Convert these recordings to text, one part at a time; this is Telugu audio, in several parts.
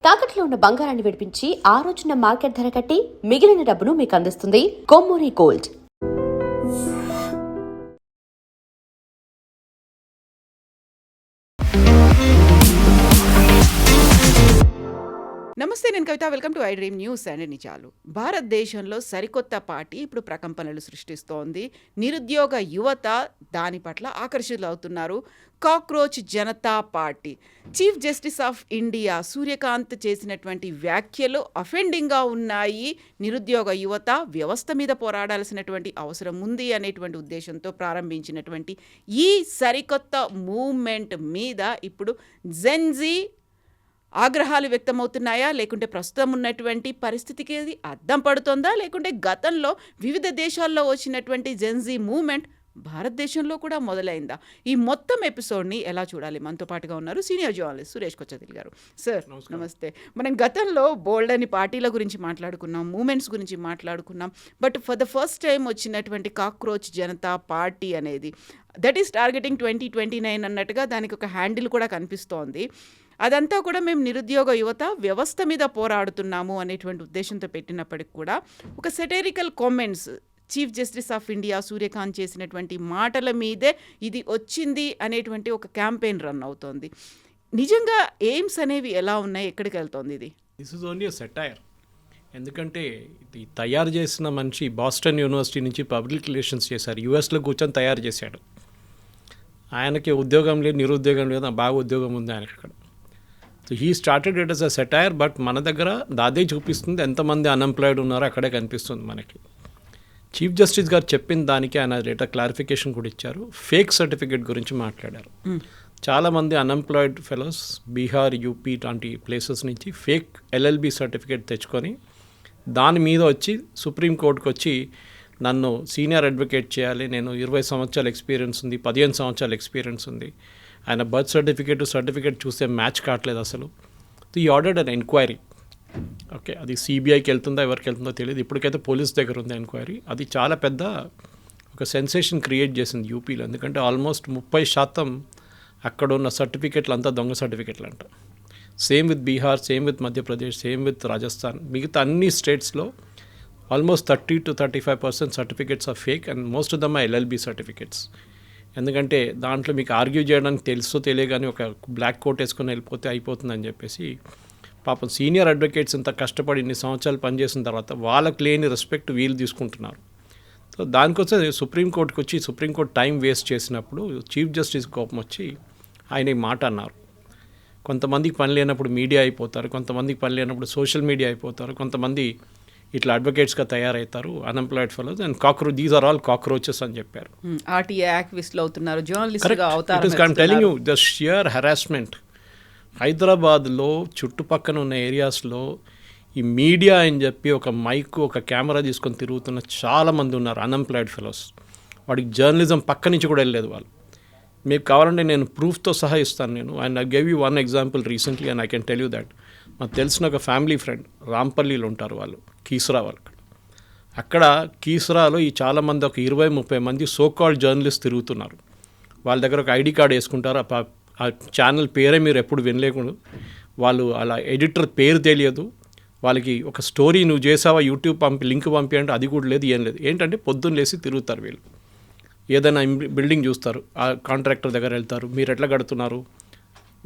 తాకట్లో ఉన్న బంగారాన్ని విడిపించి ఆ రోజున మార్కెట్ ధర కట్టి మిగిలిన డబ్బును మీకు అందిస్తుంది కొమ్మూరి గోల్డ్. నమస్తే, నేను Kavitha. Welcome to I Dream News and నిజాలు. భారతదేశంలో సరికొత్త పార్టీ ఇప్పుడు ప్రకంపనలు సృష్టిస్తోంది. నిరుద్యోగ యువత దాని పట్ల ఆకర్షితులవుతున్నారు. Cockroach Janata Party chief justice of India Surya Kant చేసినటువంటి వ్యాఖ్యలు అఫెండింగ్గా ఉన్నాయి. నిరుద్యోగ యువత వ్యవస్థ మీద పోరాడాల్సినటువంటి అవసరం ఉంది అనేటువంటి ఉద్దేశంతో ప్రారంభించినటువంటి ఈ సరికొత్త మూవ్మెంట్ మీద ఇప్పుడు జెన్జీ ఆగ్రహాలు వ్యక్తమవుతున్నాయా, లేకుంటే ప్రస్తుతం ఉన్నటువంటి పరిస్థితికి అది అద్దం పడుతుందా, లేకుంటే గతంలో వివిధ దేశాల్లో వచ్చినటువంటి జెన్జీ మూవ్మెంట్ భారతదేశంలో కూడా మొదలైందా? ఈ మొత్తం ఎపిసోడ్ని ఎలా చూడాలి? మనతో పాటుగా ఉన్నారు సీనియర్ జర్నలిస్ట్ సురేష్ కొచ్చతిల్ గారు. సార్ నమస్తే. మనం గతంలో బోల్డ్ అని పార్టీల గురించి మాట్లాడుకున్నాం, మూమెంట్స్ గురించి మాట్లాడుకున్నాం. But for the first time వచ్చినటువంటి కాక్రోచ్ జనతా పార్టీ అనేది దట్ ఈస్ టార్గెటింగ్ 2029 అన్నట్టుగా దానికి ఒక హ్యాండిల్ కూడా కనిపిస్తోంది. అదంతా కూడా మేము నిరుద్యోగ యువత వ్యవస్థ మీద పోరాడుతున్నాము అనేటువంటి ఉద్దేశంతో పెట్టినప్పటికి కూడా ఒక satirical comments chief justice of India Surya Kant చేసినటువంటి మాటల మీదే ఇది వచ్చింది అనేటువంటి ఒక క్యాంపెయిన్ రన్ అవుతోంది. నిజంగా ఎయిమ్స్ అనేవి ఎలా ఉన్నాయి, ఎక్కడికి వెళ్తోంది ఇది? This is only satire. ఎందుకంటే ఇది తయారు చేసిన మనిషి బాస్టన్ యూనివర్సిటీ నుంచి పబ్లిక్ రిలేషన్స్ చేశారు, యూఎస్లో కూర్చొని తయారు చేశాడు. ఆయనకి ఉద్యోగం లేదు, నిరుద్యోగం లేదు, బాగా ఉద్యోగం ఉంది ఆయనకి అక్కడ. So he started it as a satire. But మన దగ్గర దాదే చూపిస్తుంది, ఎంతమంది అన్ఎంప్లాయిడ్ ఉన్నారో అక్కడే కనిపిస్తుంది మనకి. చీఫ్ జస్టిస్ గారు చెప్పిన దానికి ఆయన రేట క్లారిఫికేషన్ కూడా ఇచ్చారు. ఫేక్ సర్టిఫికేట్ గురించి మాట్లాడారు. చాలామంది అన్ఎంప్లాయిడ్ ఫెలోస్ బీహార్, యూపీ లాంటి ప్లేసెస్ నుంచి ఫేక్ ఎల్ఎల్బి సర్టిఫికేట్ తెచ్చుకొని దాని మీద వచ్చి సుప్రీంకోర్టుకు వచ్చి నన్ను సీనియర్ అడ్వకేట్ చేయాలి, నేను 20 సంవత్సరాల ఎక్స్పీరియన్స్ ఉంది, 15 సంవత్సరాల ఎక్స్పీరియన్స్ ఉంది, ఆయన బర్త్ సర్టిఫికేట్ చూస్తే మ్యాచ్ కావట్లేదు అసలు. ఈ ఆర్డర్డ్ అన్ ఎంక్వైరీ. ఓకే, అది సిబిఐకి వెళ్తుందో ఎవరికి వెళ్తుందో తెలియదు. ఇప్పటికైతే పోలీస్ దగ్గర ఉంది ఎంక్వైరీ. అది చాలా పెద్ద ఒక సెన్సేషన్ క్రియేట్ చేసింది యూపీలో. ఎందుకంటే ఆల్మోస్ట్ 30% అక్కడ ఉన్న సర్టిఫికేట్లు అంతా దొంగ సర్టిఫికేట్లు అంట. Same with Bihar, same with Madhya Pradesh, same with Rajasthan. మిగతా అన్ని స్టేట్స్లో almost 30 to 35% certificates are fake and most of them are LLB certificates. ఎందుకంటే దాంట్లో మీకు ఆర్గ్యూ చేయడానికి తెలుసో తెలియగానే ఒక బ్లాక్ కోట్ వేసుకొని వెళ్ళిపోతే అయిపోతుందని చెప్పేసి పాపం సీనియర్ అడ్వకేట్స్ ఇంత కష్టపడి ఇన్ని సంవత్సరాలు పనిచేసిన తర్వాత వాళ్ళకి లేని రెస్పెక్ట్ వీళ్ళు తీసుకుంటున్నారు. సో దానికోసం సుప్రీంకోర్టుకు వచ్చి సుప్రీంకోర్టు టైం వేస్ట్ చేసినప్పుడు చీఫ్ జస్టిస్ కోపం వచ్చి ఆయన ఈ మాట అన్నారు. కొంతమందికి పని లేనప్పుడు మీడియా అయిపోతారు, కొంతమందికి పని లేనప్పుడు సోషల్ మీడియా అయిపోతారు, కొంతమంది ఇట్లా అడ్వకేట్స్గా తయారవుతారు, unemployed fellows and these are all cockroaches అని చెప్పారు. ఆర్టీఏ యాక్టివిస్టులు అవుతున్నారు, జర్నలిస్టులుగా అవుతారు. I'm telling you the sheer harassment. హైదరాబాద్లో చుట్టుపక్కల ఉన్న ఏరియాస్లో ఈ మీడియా అని చెప్పి ఒక మైక్, ఒక కెమెరా తీసుకొని తిరుగుతున్న చాలామంది ఉన్నారు అన్ఎంప్లాయిడ్ ఫెలోస్. వాడికి జర్నలిజం పక్క నుంచి కూడా వెళ్ళలేదు వాళ్ళు. మీకు కావాలంటే నేను ప్రూఫ్తో సహా ఇస్తాను నేను. And I gave you one example recently and I can tell you that. మాకు తెలిసిన ఒక ఫ్యామిలీ ఫ్రెండ్ రాంపల్లిలో ఉంటారు వాళ్ళు, కీసరా వాళ్ళు. అక్కడ కీసరాలో ఈ చాలామంది ఒక 20-30 మంది సోకాల్డ్ జర్నలిస్ట్ తిరుగుతున్నారు. వాళ్ళ దగ్గర ఒక ఐడి కార్డ్ వేసుకుంటారు. ఆ ఛానల్ పేరే మీరు ఎప్పుడు వినలేకుండా, వాళ్ళు అలా ఎడిటర్ పేరు తెలియదు వాళ్ళకి. ఒక స్టోరీ నువ్వు చేసావా యూట్యూబ్ లింక్ పంపి అంటే అది కూడా లేదు, ఏం లేదు. ఏంటంటే పొద్దున్న లేసి తిరుగుతారు వీళ్ళు. ఏదైనా బిల్డింగ్ చూస్తారు, ఆ కాంట్రాక్టర్ దగ్గర వెళ్తారు, మీరు ఎట్లా కడుతున్నారు,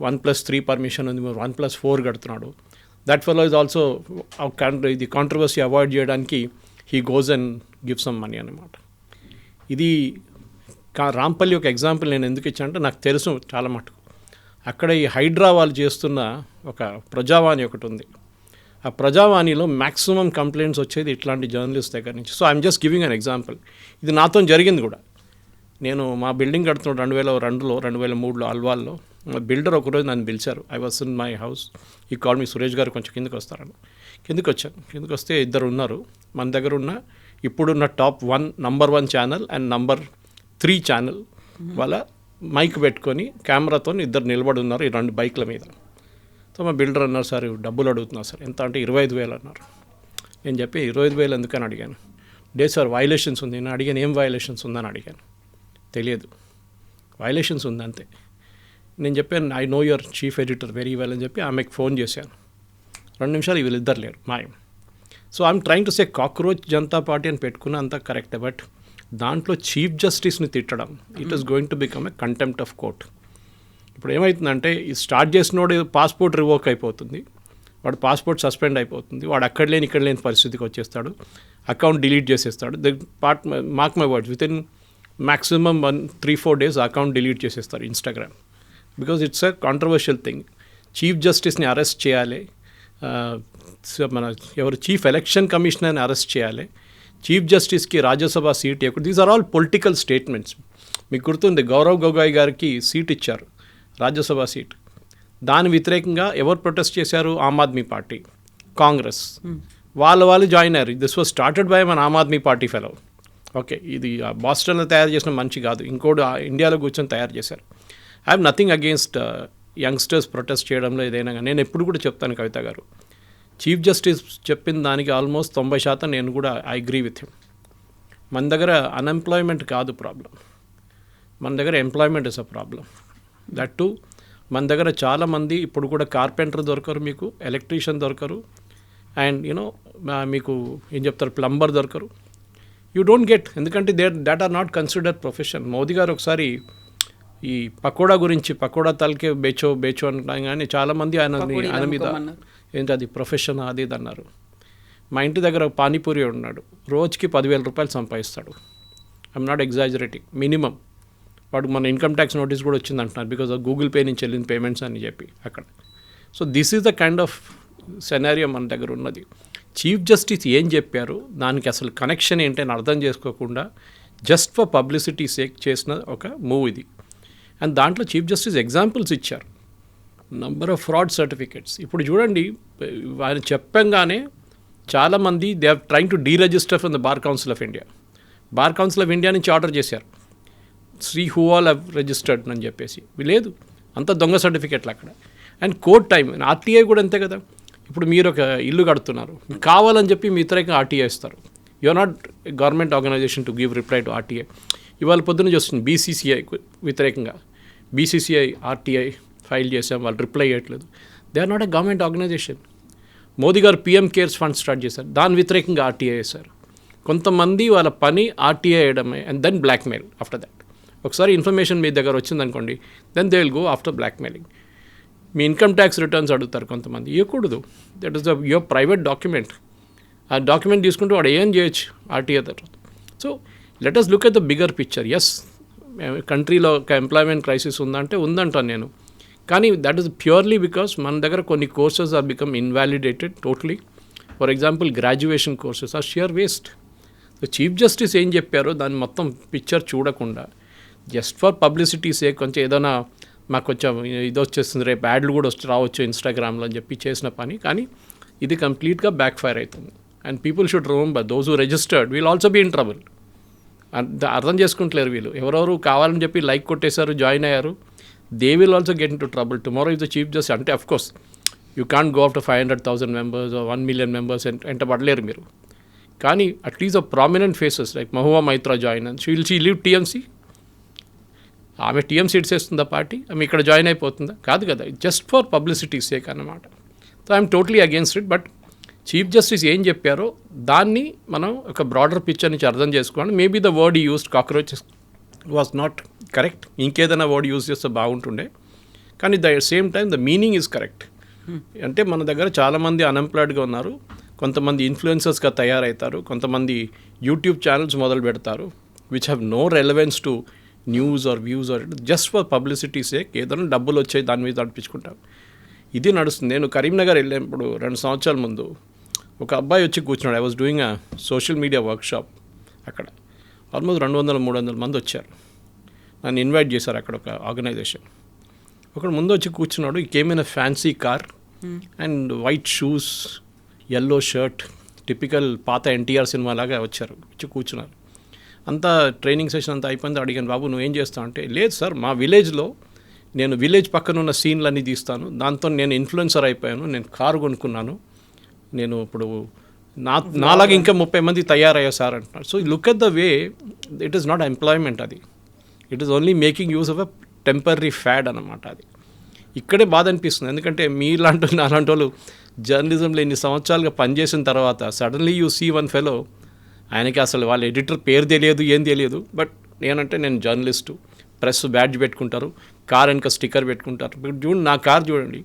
1+3 పర్మిషన్ ఉంది, మీరు 1+4 కడుతున్నాడు. దట్ ఫెలో ఇస్ ఆల్సో ఇది కాంట్రవర్సీ అవాయిడ్ చేయడానికి he goes and give some money అన్నమాట. ఇది రాంపల్లి ఒక ఎగ్జాంపుల్ నేను ఎందుకు ఇచ్చానంటే నాకు తెలుసు చాలా మటుకు. అక్కడ ఈ హైడ్రా వాళ్ళు చేస్తున్న ఒక ప్రజావాణి ఒకటి ఉంది. ఆ ప్రజావాణిలో మ్యాక్సిమం కంప్లైంట్స్ వచ్చేది ఇట్లాంటి జర్నలిస్ట్ దగ్గర నుంచి. So I'm just giving an example. ఇది నాతో జరిగింది కూడా. నేను మా బిల్డింగ్ కడుతున్నాడు 2002లో 2003లో అల్వాల్లో. బిల్డర్ ఒకరోజు నన్ను పిలిచారు. I was in my house. ఈ కాల్ మీ సురేష్ గారు కొంచెం కిందకి వస్తారని. కిందకి వచ్చాను. కిందకి వస్తే ఇద్దరు ఉన్నారు. మన దగ్గర ఉన్న ఇప్పుడున్న top 1 number 1 channel and number 3 channel వాళ్ళ మైక్ పెట్టుకొని కెమెరాతో ఇద్దరు నిలబడి ఉన్నారు ఈ 2 బైక్ల మీద. సో మా బిల్డర్ అన్నారు, సార్ డబ్బులు అడుగుతున్నారు సార్. ఎంత అంటే 25,000 అన్నారు. నేను చెప్పి 25,000 ఎందుకని అడిగాను. సార్ వైలేషన్స్ ఉంది. నేను అడిగాను, ఏం వైలేషన్స్ ఉందని అడిగాను. తెలియదు, వైలేషన్స్ ఉందంతే. నేను చెప్పాను, I know your chief editor very well అని చెప్పి ఆమెకు ఫోన్ చేశాను. 2 నిమిషాలు వీళ్ళిద్దరు లేరు మాయం. So I'm trying to say cockroach Janata party అని పెట్టుకున్న అంతా కరెక్టే, బట్ దాంట్లో చీఫ్ జస్టిస్ని తిట్టడం it is going to become a contempt of court. ఇప్పుడు ఏమవుతుందంటే ఈ స్టార్ట్ చేసినోడు పాస్పోర్ట్ రివోక్ అయిపోతుంది, వాడు పాస్పోర్ట్ సస్పెండ్ అయిపోతుంది, వాడు అక్కడ లేని ఇక్కడ లేని పరిస్థితికి వచ్చేస్తాడు, అకౌంట్ డిలీట్ చేసేస్తాడు. Mark my words, with in maximum 3-4 days account delete చేసేస్తారు Instagram, because it's a controversial thing. Chief జస్టిస్ని అరెస్ట్ చేయాలి, మన ఎవరు చీఫ్ ఎలక్షన్ కమిషనర్ని అరెస్ట్ చేయాలి, చీఫ్ జస్టిస్కి రాజ్యసభ సీట్ ఇవ్వకూడదు. These are all political statements. మీకు గుర్తుంది గౌరవ్ గొగోయ్ గారికి సీట్ ఇచ్చారు, రాజ్యసభ సీట్. దాని వ్యతిరేకంగా ఎవరు ప్రొటెస్ట్ చేశారు? ఆమ్ ఆద్మీ పార్టీ, కాంగ్రెస్, వాళ్ళు జాయిన్ అయ్యారు. దిస్ వాజ్ స్టార్టెడ్ బై మన ఆమ్ ఆద్మీ పార్టీ ఫెలో. ఓకే, ఇది బాస్టన్లో తయారు చేసిన మంచి కాదు, ఇంకోటి ఇండియాలో కూర్చొని తయారు చేశారు. I have nothing against youngsters protest చేయడంలో ఏదైనా. నేను ఎప్పుడు కూడా చెప్తాను కవిత గారు, చీఫ్ జస్టిస్ చెప్పిన దానికి ఆల్మోస్ట్ 90% నేను కూడా ఐ అగ్రీ విత్ హిమ్. మన దగ్గర అన్ఎంప్లాయ్మెంట్ కాదు ప్రాబ్లం, మన దగ్గర employment is a problem. That to మన దగ్గర చాలామంది ఇప్పుడు కూడా కార్పెంటర్ దొరకరు, మీకు ఎలక్ట్రీషియన్ దొరకరు, అండ్ యూనో మీకు ఏం చెప్తారు ప్లంబర్ దొరకరు. యూ డోంట్ గెట్, ఎందుకంటే that are not considered profession. Modi గారు ఒకసారి ఈ పకోడా గురించి, పకోడా తలకే బేచో అంటాం, కానీ చాలామంది ఆయన మీద ఏంటి అది ప్రొఫెషన్ అది ఇది అన్నారు. మా ఇంటి దగ్గర పానీపూరి ఉన్నాడు, రోజుకి 10,000 రూపాయలు సంపాదిస్తాడు. I'm not exaggerating, minimum. వాడు మన ఇన్కమ్ ట్యాక్స్ నోటీస్ కూడా వచ్చింది అంటున్నారు, బికాజ్ ఆఫ్ గూగుల్ పే నుంచి వెళ్ళిన పేమెంట్స్ అని చెప్పి అక్కడ. So this is the kind of scenario మన దగ్గర ఉన్నది. చీఫ్ జస్టిస్ ఏం చెప్పారు, దానికి అసలు కనెక్షన్ ఏంటని అర్థం చేసుకోకుండా జస్ట్ ఫర్ పబ్లిసిటీ సేక్ చేసిన ఒక మూవ్ ఇది. అండ్ దాంట్లో చీఫ్ జస్టిస్ ఎగ్జాంపుల్స్ ఇచ్చారు, నంబర్ ఆఫ్ ఫ్రాడ్ సర్టిఫికేట్స్. ఇప్పుడు చూడండి, ఆయన చెప్పంగానే చాలామంది they are trying to deregister from the bar council of India. Bar council of India నుంచి ఆర్డర్ చేశారు, శ్రీ హూ ఆల్ హ్యావ్ రిజిస్టర్డ్ అని చెప్పేసి. లేదు, అంత దొంగ సర్టిఫికేట్లు అక్కడ. అండ్ కోర్ట్ టైం, ఆర్టీఐ కూడా అంతే కదా. ఇప్పుడు మీరు ఒక ఇల్లు కడుతున్నారు, కావాలని చెప్పి మీ వ్యతిరేకంగా ఆర్టీఐ ఇస్తారు. You are not government organisation to give reply to RTI. ఇవాళ పొద్దున్న చూస్తుంది బీసీసీఐ వ్యతిరేకంగా, బీసీసీఐ ఆర్టీఐ ఫైల్ చేసాం, వాళ్ళు రిప్లై చేయట్లేదు. They are not a government organisation. Modi గారు పీఎం కేర్స్ ఫండ్ స్టార్ట్ చేశారు, దాని వ్యతిరేకంగా ఆర్టీఐ వేశారు. కొంతమంది వాళ్ళ పని ఆర్టీఐ వేయడమే, and then blackmail after that. ఒకసారి ఇన్ఫర్మేషన్ మీ దగ్గర వచ్చిందనుకోండి, then they will go after blackmailing. మీ ఇన్కమ్ ట్యాక్స్ రిటర్న్స్ అడుగుతారు కొంతమంది, ఇవ్వకూడదు. That is the your private document. ఆ డాక్యుమెంట్ తీసుకుంటూ వాడు ఏం చేయొచ్చు ఆర్టీఐ తర్వాత. So let us look at the bigger picture. Yes, కంట్రీలో ఒక ఎంప్లాయ్మెంట్ క్రైసిస్ ఉందంటే ఉందంటాను నేను, కానీ దట్ ఈస్ ప్యూర్లీ బికాస్ మన దగ్గర కొన్ని courses are become invalidated totally. For example graduation courses are sheer waste. So chief justice ఏం చెప్పారో దాన్ని మొత్తం పిక్చర్ చూడకుండా జస్ట్ ఫర్ పబ్లిసిటీ సేక్ కొంచెం ఏదైనా మాకు కొంచెం ఇది వచ్చేస్తుంది, రేపు యాడ్లు కూడా రావచ్చు ఇన్స్టాగ్రామ్లో అని చెప్పి చేసిన పని. కానీ ఇది కంప్లీట్గా బ్యాక్ ఫైర్ అవుతుంది. And people should remember those who registered will also be in trouble. అర్థం చేసుకుంటలేరు వీళ్ళు. ఎవరెవరు కావాలని చెప్పి లైక్ కొట్టేశారు, జాయిన్ అయ్యారు, they will also get in to trouble tomorrow if the chief justice. అంటే of course you can't go after 500,000 members or 1 million members ఎంట పడలేరు మీరు. కానీ అట్లీస్ట్ ఆ prominent faces like Mahua Maitra join and she leave TMC. ఆమె టీఎంసీ ఇచ్చేస్తుందా పార్టీ, ఆమె ఇక్కడ జాయిన్ అయిపోతుందా? కాదు కదా, జస్ట్ ఫర్ పబ్లిసిటీ సేక్ అన్నమాట. So I'm totally against it. But chief justice ఏం చెప్పారో దాన్ని మనం ఒక బ్రాడర్ పిక్చర్ నుంచి అర్థం చేసుకోండి. Maybe the word used cockroaches was not correct, ఇంకేదైనా వర్డ్ యూజ్ చేస్తే బాగుంటుండే. కానీ the same time the meaning is correct. అంటే మన దగ్గర చాలామంది అన్ఎంప్లాయిడ్గా ఉన్నారు, కొంతమంది ఇన్ఫ్లుయెన్సర్స్గా తయారవుతారు, కొంతమంది యూట్యూబ్ ఛానల్స్ మొదలు పెడతారు which have no relevance to news or views or just for publicity sake. ఏదైనా డబ్బులు వచ్చాయి దాని మీద నడిపించుకుంటారు. ఇది నడుస్తుంది. నేను కరీంనగర్ వెళ్ళినప్పుడు 2 సంవత్సరాల ముందు ఒక అబ్బాయి వచ్చి కూర్చున్నాడు. I was doing a social media workshop. అక్కడ ఆల్మోస్ట్ 200-300 మంది వచ్చారు. నన్ను ఇన్వైట్ చేశారు అక్కడ ఒక ఆర్గనైజేషన్. ఒకడు ముందు వచ్చి కూర్చున్నాడు. ఈ came in a fancy car and white shoes, yellow shirt, typical పాత ఎన్టీఆర్ సినిమా లాగా వచ్చారు, వచ్చి కూర్చున్నారు. అంతా ట్రైనింగ్ సెషన్ అంతా అయిపోయింది. అడిగాను, బాబు నువ్వేం చేస్తావు అంటే, లేదు సార్ మా విలేజ్లో నేను విలేజ్ పక్కన ఉన్న సీన్లన్నీ తీస్తాను, దాంతో నేను ఇన్ఫ్లుయెన్సర్ అయిపోయాను, నేను కారు కొనుక్కున్నాను, నేను ఇప్పుడు నాలాగా ఇంకా 30 మంది తయారయ్యా సార్ అంటున్నారు. So look at the way it is not employment, అది it is only making use of a temporary fad అన్నమాట. అది ఇక్కడే బాధ అనిపిస్తుంది. ఎందుకంటే మీలాంటి నాలాంటి వాళ్ళు జర్నలిజంలో ఇన్ని సంవత్సరాలుగా పనిచేసిన తర్వాత suddenly you see one fellow, ఆయనకి అసలు వాళ్ళ ఎడిటర్ పేరు తెలియదు, ఏం తెలియదు. బట్ నేనంటే నేను జర్నలిస్టు, ప్రెస్ బ్యాడ్జ్ పెట్టుకుంటారు, కార్ వెనక స్టిక్కర్ పెట్టుకుంటారు. ఇప్పుడు చూడండి నా కార్ చూడండి,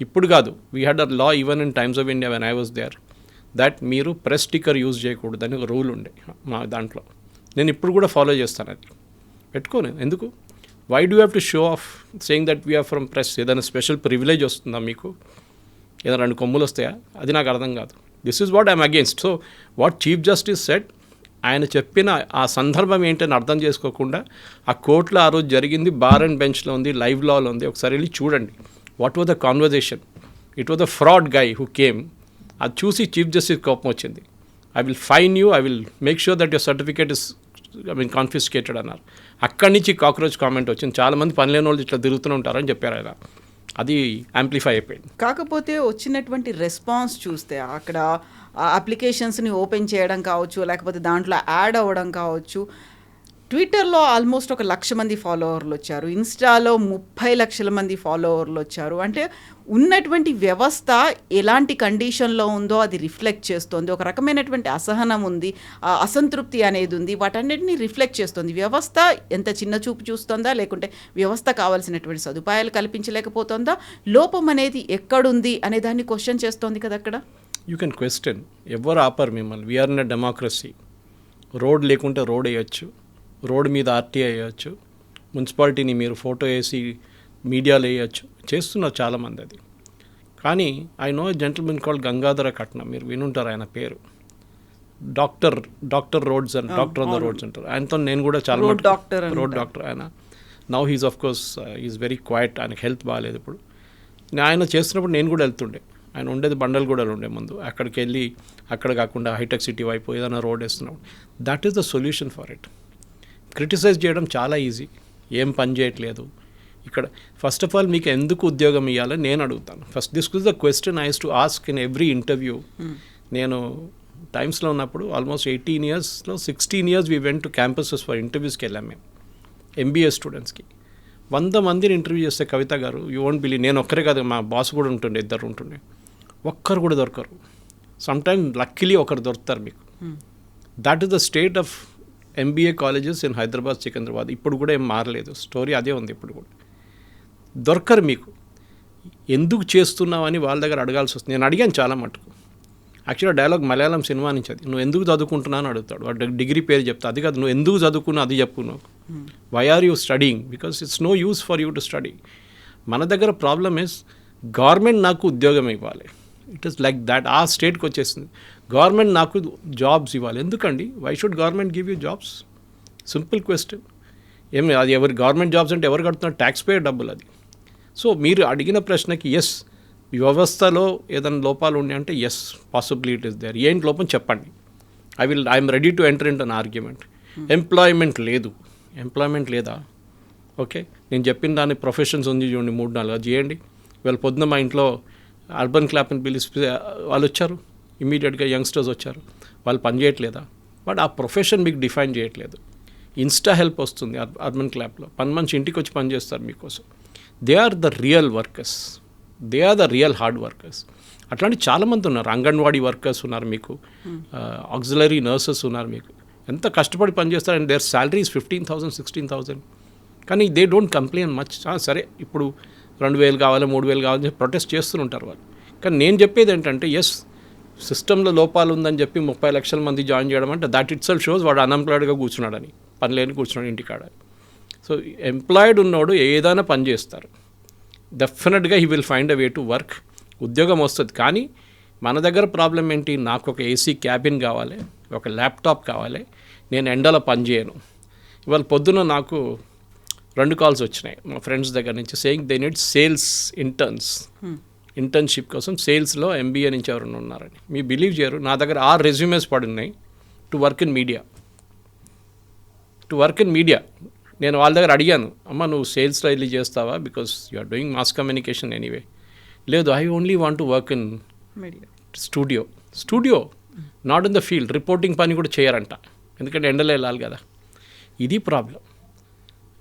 ఇప్పుడు కాదు, we had a law even in Times of India when I was there that మీరు ప్రెస్ స్టిక్కర్ యూజ్ చేయకూడదు అని ఒక రూల్ ఉండే మా దాంట్లో. నేను ఇప్పుడు కూడా ఫాలో చేస్తాను, అది పెట్టుకోను. ఎందుకు? Why do have to show off saying that we are from press? ఏదైనా స్పెషల్ ప్రివిలేజ్ వస్తుందా మీకు? ఏదైనా 2 కొమ్ములు వస్తాయా? అది నాకు అర్థం కాదు. This is what I'm against. So what chief justice said, ఆయన చెప్పిన ఆ సందర్భం ఏంటని అర్థం చేసుకోకుండా, ఆ కోర్టులో ఆ రోజు జరిగింది బార్ అండ్ బెంచ్లో ఉంది, లైవ్ లాలో ఉంది, ఒకసారి వెళ్ళి చూడండి. What was the conversation? It was the fraud guy who came. అది చూసి చీఫ్ జస్టిస్ కోపం వచ్చింది. I will fine you, I will make sure that your certificate is confiscated అన్నారు. అక్కడి నుంచి కాక్రోచ్ కామెంట్ వచ్చింది. చాలామంది పని లేని వాళ్ళు ఇట్లా తిరుగుతూనే ఉంటారని చెప్పారు ఆయన. అది యాంప్లిఫై అయిపోయింది. కాకపోతే వచ్చినటువంటి రెస్పాన్స్ చూస్తే అక్కడ అప్లికేషన్స్ని ఓపెన్ చేయడం కావచ్చు, లేకపోతే దాంట్లో యాడ్ అవ్వడం కావచ్చు, ట్విట్టర్లో ఆల్మోస్ట్ 1 లక్ష మంది ఫాలోవర్లు వచ్చారు, ఇన్స్టాలో 30 లక్షల మంది ఫాలోవర్లు వచ్చారు. అంటే ఉన్నటువంటి వ్యవస్థ ఎలాంటి కండిషన్లో ఉందో అది రిఫ్లెక్ట్ చేస్తుంది. ఒక రకమైనటువంటి అసహనం ఉంది, అసంతృప్తి అనేది ఉంది, వాటన్నిటిని రిఫ్లెక్ట్ చేస్తుంది. వ్యవస్థ ఎంత చిన్న చూపు చూస్తుందా, లేకుంటే వ్యవస్థ కావాల్సినటువంటి సదుపాయాలు కల్పించలేకపోతుందా, లోపం అనేది ఎక్కడుంది అనే దాన్ని క్వశ్చన్ చేస్తోంది కదా అక్కడ. యూ కెన్ క్వశ్చన్, ఎవరు ఆపరు మిమ్మల్ని. We are in a democracy. Road లేకుంటే రోడ్ వేయచ్చు, రోడ్ మీద ఆర్టీఐ వేయచ్చు, మున్సిపాలిటీని మీరు ఫోటో వేసి మీడియాలో వేయచ్చు, చేస్తున్నారు చాలామంది అది. కానీ I know gentlemen called Gangadhara Katnam, మీరు వినుంటారు ఆయన పేరు. Doctor roads and doctor on the roads అంటారు. ఆయనతో నేను కూడా చాలా రోడ్ డాక్టర్ ఆయన. Now he's of course is very quiet, ఆయనకు హెల్త్ బాగాలేదు ఇప్పుడు. ఆయన చేస్తున్నప్పుడు నేను కూడా వెళ్తుండే. ఆయన ఉండేది బండల్గూడలో ఉండే ముందు. అక్కడికి వెళ్ళి అక్కడ కాకుండా హైటెక్ సిటీ వైపు ఏదైనా రోడ్ వేస్తున్నాం. That is the solution for it. Criticise చేయడం చాలా ఈజీ, ఏం పని చేయట్లేదు ఇక్కడ. ఫస్ట్ ఆఫ్ ఆల్ మీకు ఎందుకు ఉద్యోగం ఇవ్వాలని నేను అడుగుతాను. First this is the question I use to ask in every interview. నేను టైమ్స్లో ఉన్నప్పుడు ఆల్మోస్ట్ 18 yearsలో 16 years we went to campuses for ఇంటర్వ్యూస్కి వెళ్ళాం మేము, ఎంబీఏ స్టూడెంట్స్కి. 100 మందిని ఇంటర్వ్యూ చేస్తే కవిత గారు, యూ వోంట్ బిలీవ్, నేను ఒక్కరే కాదు, మా బాస్ కూడా ఉంటుండే, 2 ఉంటుండే, ఒక్కరు కూడా దొరకరు. సమ్టైమ్ లక్కీలీ ఒకరు దొరుకుతారు మీకు. That is the state of MBA colleges in Hyderabad, Secunderabad. ఇప్పుడు కూడా ఏం మారలేదు, స్టోరీ అదే ఉంది ఇప్పుడు కూడా. దొరకరు మీకు. ఎందుకు చేస్తున్నావని వాళ్ళ దగ్గర అడగాల్సి వస్తుంది. నేను అడిగాను చాలా మటుకు. యాక్చువల్గా డైలాగ్ మలయాళం సినిమా నుంచి అది. నువ్వు ఎందుకు చదువుకుంటున్నావు అని అడుగుతాడు. వాడు డిగ్రీ పేరు చెప్తా, అది కాదు, నువ్వు ఎందుకు చదువుకున్నావు అది చెప్పు. నువ్వు why are you studying? Because it's no use for you to study. మన దగ్గర ప్రాబ్లమ్ ఇస్ గవర్నమెంట్ నాకు ఉద్యోగం ఇవ్వాలి. It is like that. ఆ స్టేట్కి వచ్చేసింది. గవర్నమెంట్ నాకు జాబ్స్ ఇవ్వాలి. ఎందుకండి? Why should government give you jobs? Simple question. ఏమి అది ఎవరి గవర్నమెంట్ జాబ్స్ అంటే ఎవరు కడుతున్నారు? ట్యాక్స్ పేయర్ డబ్బులు అది. సో మీరు అడిగిన ప్రశ్నకి ఎస్, వ్యవస్థలో ఏదైనా లోపాలు ఉన్నాయి అంటే ఎస్, పాసిబిలిటీస్ దేర్. ఏంటి లోపం చెప్పండి. ఐఎమ్ రెడీ టు ఎంటర్ ఇంట్ అన్ ఆర్గ్యుమెంట్. ఎంప్లాయ్మెంట్ లేదు. ఎంప్లాయ్మెంట్ లేదా? ఓకే, నేను చెప్పిన దాని ప్రొఫెషన్స్ ఉంది చూడండి, 3-4 అది చేయండి. వీళ్ళ పొద్దున మా ఇంట్లో అర్బన్ క్లాప్ని పిలిస్తే వాళ్ళు వచ్చారు, ఇమీడియట్గా యంగ్స్టర్స్ వచ్చారు. వాళ్ళు పని చేయట్లేదా? బట్ ఆ ప్రొఫెషన్ మీకు డిఫైన్ చేయట్లేదు. ఇన్స్టా హెల్ప్ వస్తుంది అర్బన్ క్లాప్లో, పని మనిషి ఇంటికి వచ్చి పని చేస్తారు మీకోసం. They are the real workers, they are the real hard workers. అట్లాంటి చాలామంది ఉన్నారు. అంగన్వాడీ వర్కర్స్ ఉన్నారు మీకు, ఆక్సిలరీ నర్సెస్ ఉన్నారు మీకు. ఎంత కష్టపడి పనిచేస్తారు. And their salaries 15,000, 16,000. కానీ దే డోంట్ కంప్లైన్ మచ్. సరే ఇప్పుడు 2,000 కావాలి, 3,000 కావాలని ప్రొటెస్ట్ చేస్తుంటారు వాళ్ళు. కానీ నేను చెప్పేది ఏంటంటే ఎస్, సిస్టంలో లోపాలు ఉందని చెప్పి 30 లక్షల మంది జాయిన్ చేయడం అంటే దట్ ఇట్ సెల్ఫ్ షోస్ వాడు అన్ఎంప్లాయిడ్గా కూర్చున్నాడని, పని లేని కూర్చున్నాడు ఇంటికాడ. సో ఎంప్లాయిడ్ ఉన్నోడు ఏదైనా పని చేస్తారు. డెఫినెట్గా he will find a way to work. ఉద్యోగం వస్తుంది. కానీ మన దగ్గర ప్రాబ్లం ఏంటి? నాకు ఒక ఏసీ క్యాబిన్ కావాలి, ఒక ల్యాప్టాప్ కావాలి, నేను ఎండలో పని చేయను. ఇవాళ పొద్దున నాకు 2 calls వచ్చినాయి మా ఫ్రెండ్స్ దగ్గర నుంచి, saying they need sales internship కోసం సేల్స్లో ఎంబీఏ నుంచి ఎవరైనా ఉన్నారని. మీ బిలీవ్ చేయరు, నా దగ్గర 6 రెజ్యూమేస్ పడున్నాయి టు వర్క్ ఇన్ మీడియా. నేను వాళ్ళ దగ్గర అడిగాను, అమ్మ నువ్వు సేల్స్లో వెళ్ళి చేస్తావా? Because you are doing mass communication anyway. లేదు, I only want to work in studio, not in the field. Reporting పని కూడా చేయరంట, ఎందుకంటే ఎండలో వెళ్ళాలి కదా. ఇది ప్రాబ్లం.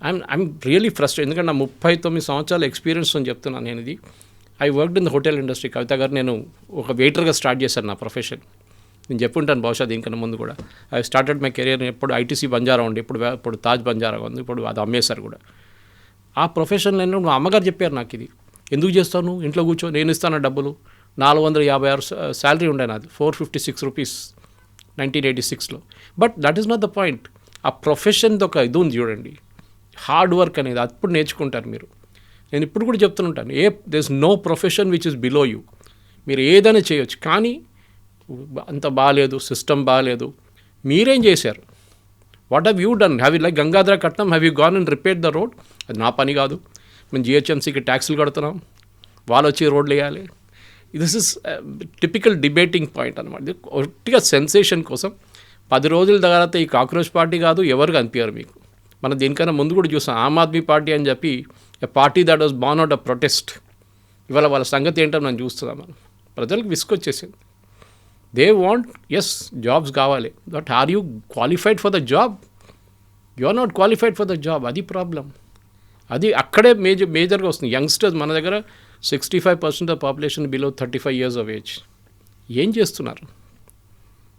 I'm really frustrate. ఎందుకంటే నా 39 సంవత్సరాల ఎక్స్పీరియన్స్ అని చెప్తున్నాను నేను ఇది. I worked in the hotel industry. Kavitha garu, నేను ఒక వెయిటర్గా స్టార్ట్ చేశాను నా ప్రొఫెషన్. నేను చెప్పుంటాను బహుశా దీనికన్నా ముందు కూడా. I started my career. ఎప్పుడు ఐటీసీ బంజారా ఉండి, ఇప్పుడు తాజ్ బంజారా ఉంది, ఇప్పుడు అది అమ్మేశారు కూడా. ఆ ప్రొఫెషన్లో మా అమ్మగారు చెప్పారు నాకు, ఇది ఎందుకు చేస్తాను, ఇంట్లో కూర్చో, నేను ఇస్తాను డబ్బులు. 456 శాలరీ ఉండే నాది, 456 రూపీస్ 1986లో. But that is not the point. ఆ ప్రొఫెషన్ది ఒక ఇది ఉంది చూడండి, హార్డ్ వర్క్ అనేది, అప్పుడు నేర్చుకుంటారు మీరు. నేను ఇప్పుడు కూడా చెప్తుంటాను, there is no profession which is below you. మీరు ఏదైనా చేయొచ్చు, కానీ అంత బాగాలేదు, సిస్టమ్ బాగాలేదు. మీరేం చేశారు? What have you done? Have you like గంగాధర కట్నం, have you gone and repair the road? అది నా పని కాదు. మేము జిహెచ్ఎంసీకి ట్యాక్సులు కడుతున్నాం, వాళ్ళు వచ్చి రోడ్లు వేయాలి. This is typical debating point అనమాట. ఇది ఒట్టిగా సెన్సేషన్ కోసం 10 రోజుల తర్వాత ఈ కాక్రోచ్ పార్టీ కాదు, ఎవరు కనిపించారు మీకు. మనం దీనికన్నా ముందు కూడా చూసాం, ఆమ్ ఆద్మీ పార్టీ అని చెప్పి, a party that was born out a protest. ఇవాళ వాళ్ళ సంగతి ఏంటో మనం చూస్తున్నాం. మనం ప్రజలకు విసుకొచ్చేసింది. దే వాంట్, ఎస్ జాబ్స్ కావాలి, but are you qualified for the job? You are not qualified for the job. అది ప్రాబ్లం. అది అక్కడే మేజర్గా వస్తుంది. యంగ్స్టర్స్ మన దగ్గర 65% of population below 35 years of age. ఏం చేస్తున్నారు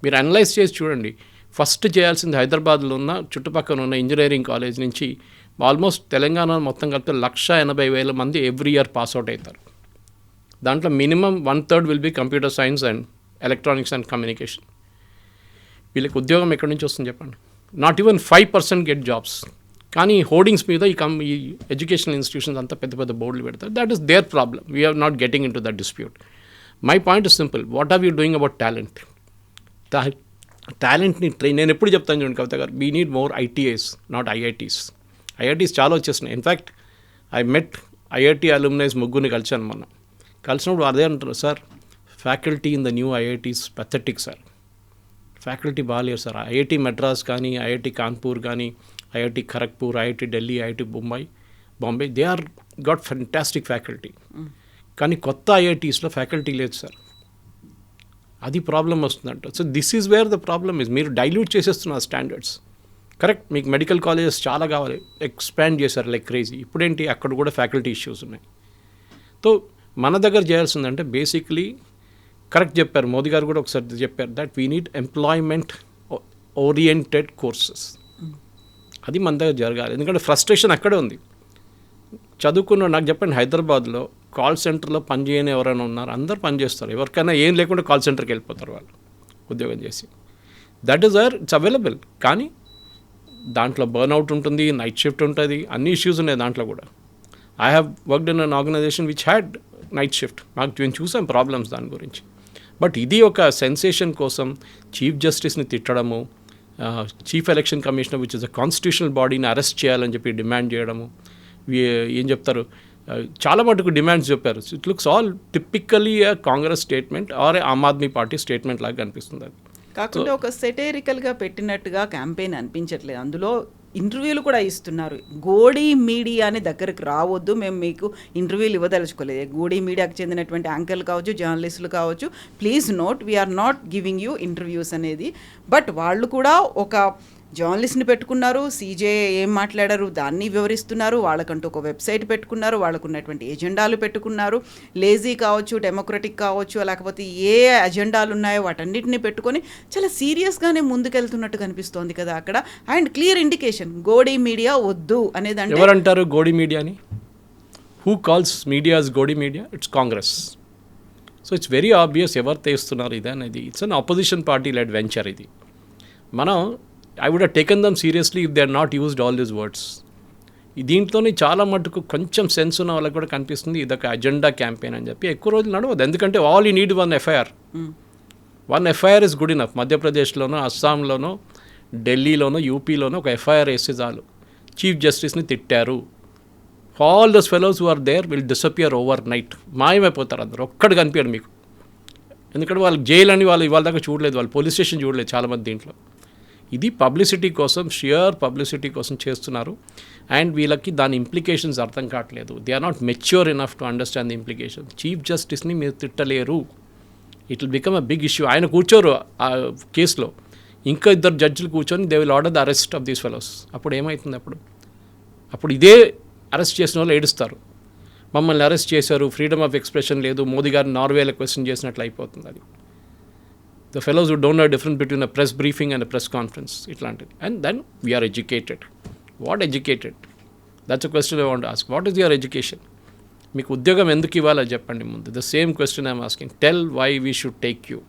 మీరు? అనలైజ్ చేసి చూడండి. ఫస్ట్ చేయాల్సింది, హైదరాబాద్లో ఉన్న చుట్టుపక్కల ఉన్న ఇంజనీరింగ్ కాలేజ్ నుంచి ఆల్మోస్ట్ తెలంగాణ మొత్తం కలిపితే 180,000 మంది ఎవ్రీ ఇయర్ పాస్అవుట్ అవుతారు. దాంట్లో minimum 1/3 will be computer science and electronics and communication. వీళ్ళకి ఉద్యోగం ఎక్కడి నుంచి వస్తుంది చెప్పండి? Not even 5% get jobs. కానీ హోర్డింగ్స్ మీద ఈ ఎడ్యుకేషనల్ ఇన్స్టిట్యూషన్స్ అంతా పెద్ద పెద్ద బోర్డులు పెడతారు. That is their problem. We are not getting in to that dispute. My point is simple. What are you doing about talent? టాలెంట్ని నేను ఎప్పుడు చెప్తాను చూడండి Kavitha garu, we need more ITIs, not IITs. IITs చాలా వచ్చేస్తున్నాయి. In fact I met IIT alumnis ముగ్గురిని కలిసాను మొన్న. కలిసినప్పుడు అదే అంటారు, sir faculty in the new IITs pathetic sir. Faculty బాగాలేరు సార్. ఐఐటీ మెడ్రాస్ కానీ, ఐఐటీ కాన్పూర్ కానీ, IIT Kharagpur, IIT Delhi, IIT Bombay, they are got fantastic faculty. కానీ కొత్త ఐఐటీస్లో ఫ్యాకల్టీ లేదు సార్. అది ప్రాబ్లం వస్తుందంట. So this is where the problem is. మీరు డైల్యూట్ చేసేస్తున్నారు స్టాండర్డ్స్. కరెక్ట్, మీకు మెడికల్ కాలేజెస్ చాలా కావాలి, ఎక్స్పాండ్ చేశారు లైక్ క్రేజీ. ఇప్పుడేంటి, అక్కడ కూడా ఫ్యాకల్టీ ఇష్యూస్ ఉన్నాయి. సో మన దగ్గర చేయాల్సిందంటే బేసిక్లీ, కరెక్ట్ చెప్పారు మోదీ గారు కూడా ఒకసారి చెప్పారు, that we need employment oriented courses. అది మన దగ్గర జరగాలి. ఎందుకంటే ఫ్రస్ట్రేషన్ అక్కడే ఉంది. చదువుకున్న నాకు చెప్పండి, హైదరాబాద్లో కాల్ సెంటర్లో పనిచేయని ఎవరైనా ఉన్నారు? అందరు పనిచేస్తారు. ఎవరికైనా ఏం లేకుండా కాల్ సెంటర్కి వెళ్ళిపోతారు వాళ్ళు ఉద్యోగం చేసి. That is it's available. కానీ దాంట్లో బర్న్అవుట్ ఉంటుంది, నైట్ షిఫ్ట్ ఉంటుంది, అన్ని ఇష్యూస్ ఉన్నాయి దాంట్లో కూడా. I have worked in an organisation which had night shift. మేము చూసాం ప్రాబ్లమ్స్ దాని గురించి. బట్ ఇది ఒక సెన్సేషన్ కోసం చీఫ్ జస్టిస్ని తిట్టడము, chief election commissioner which is a constitutional బాడీని అరెస్ట్ చేయాలని చెప్పి డిమాండ్ చేయడము. ఏం చెప్తారు, చాలా మటుకు డిమాండ్స్ చెప్పారు. It looks all typically Congress statement or Aam Aadmi party statement లాగా కనిపిస్తుంది. అది కాకుండా ఒక సెటైరికల్గా పెట్టినట్టుగా క్యాంపెయిన్ అనిపించట్లేదు. అందులో ఇంటర్వ్యూలు కూడా ఇస్తున్నారు. గోడీ మీడియాని దగ్గరకు రావద్దు, మేము మీకు ఇంటర్వ్యూలు ఇవ్వదలుచుకోలేదు. గోడీ మీడియాకు చెందినటువంటి యాంకర్లు కావచ్చు, జర్నలిస్టులు కావచ్చు, please note we are not giving you interviews అనేది. బట్ వాళ్ళు కూడా ఒక జర్నలిస్ట్ని పెట్టుకున్నారు. సీజే ఏం మాట్లాడారు దాన్ని వివరిస్తున్నారు. వాళ్ళకంటూ ఒక వెబ్సైట్ పెట్టుకున్నారు, వాళ్ళకు ఉన్నటువంటి ఎజెండాలు పెట్టుకున్నారు. లేజీ కావచ్చు, డెమోక్రటిక్ కావచ్చు, లేకపోతే ఏ అజెండాలు ఉన్నాయో వాటన్నిటిని పెట్టుకొని చాలా సీరియస్గానే ముందుకెళ్తున్నట్టు కనిపిస్తోంది కదా అక్కడ. And clear indication, Godi media వద్దు అనేది. ఎవరంటారు గోడీ మీడియాని? Who calls medias Godi media? It's Congress. So it's very obvious ఎవరు తెస్తున్నారు ఇది అనేది. It's an opposition party led venture ఇది. మనం I would have taken them seriously if they had not used all these words. దీంట్లోనే చాలా మటుకు కొంచెం సెన్స్ ఉన్న వాళ్ళకి కూడా కనిపిస్తుంది ఇదొక అజెండా క్యాంపెయిన్ అని చెప్పి. ఎక్కువ రోజులు నడవదు. ఎందుకంటే all you need one FIR. One FIR is good enough. మధ్యప్రదేశ్లోనో, అస్సాంలోనో, ఢిల్లీలోనో, యూపీలోనో ఒక ఎఫ్ఐఆర్ వేస్తే చాలు. చీఫ్ జస్టిస్ని తిట్టారు, all those fellows who are there will disappear overnight. మాయమైపోతారు అందరు, ఒక్కడు కనిపించాడు మీకు. ఎందుకంటే వాళ్ళు జైలు అని వాళ్ళు ఇవాళ దాకా చూడలేదు, వాళ్ళు పోలీస్ స్టేషన్ చూడలేదు చాలామంది. దీంట్లో ఇది పబ్లిసిటీ కోసం, షియర్ పబ్లిసిటీ కోసం చేస్తున్నారు. అండ్ వీళ్ళకి దాని ఇంప్లికేషన్స్ అర్థం కావట్లేదు. They are not mature enough to understand the implications. Chief జస్టిస్ని మీరు తిట్టలేరు, it will become a big issue. ఆయన కూర్చోరు ఆ కేసులో, ఇంకా 2 జడ్జిలు కూర్చొని they will order the arrest of these fellows. అప్పుడు ఏమవుతుంది? అప్పుడు అప్పుడు ఇదే అరెస్ట్ చేసిన వాళ్ళు ఏడుస్తారు, మమ్మల్ని అరెస్ట్ చేశారు, ఫ్రీడమ్ ఆఫ్ ఎక్స్ప్రెషన్ లేదు, మోదీ గారిని నార్వేలో క్వశ్చన్ చేసినట్లు అయిపోతుంది. అది the fellows who don't know difference between a press briefing and a press conference ఇట్లాంటిది. And then we are educated. What educated? That's a question I want ask. What is your education? మీకు ఉద్యోగం ఎందుకు ఇవ్వాలో చెప్పండి ముందు. The same question I'm asking. Tell why we should take you.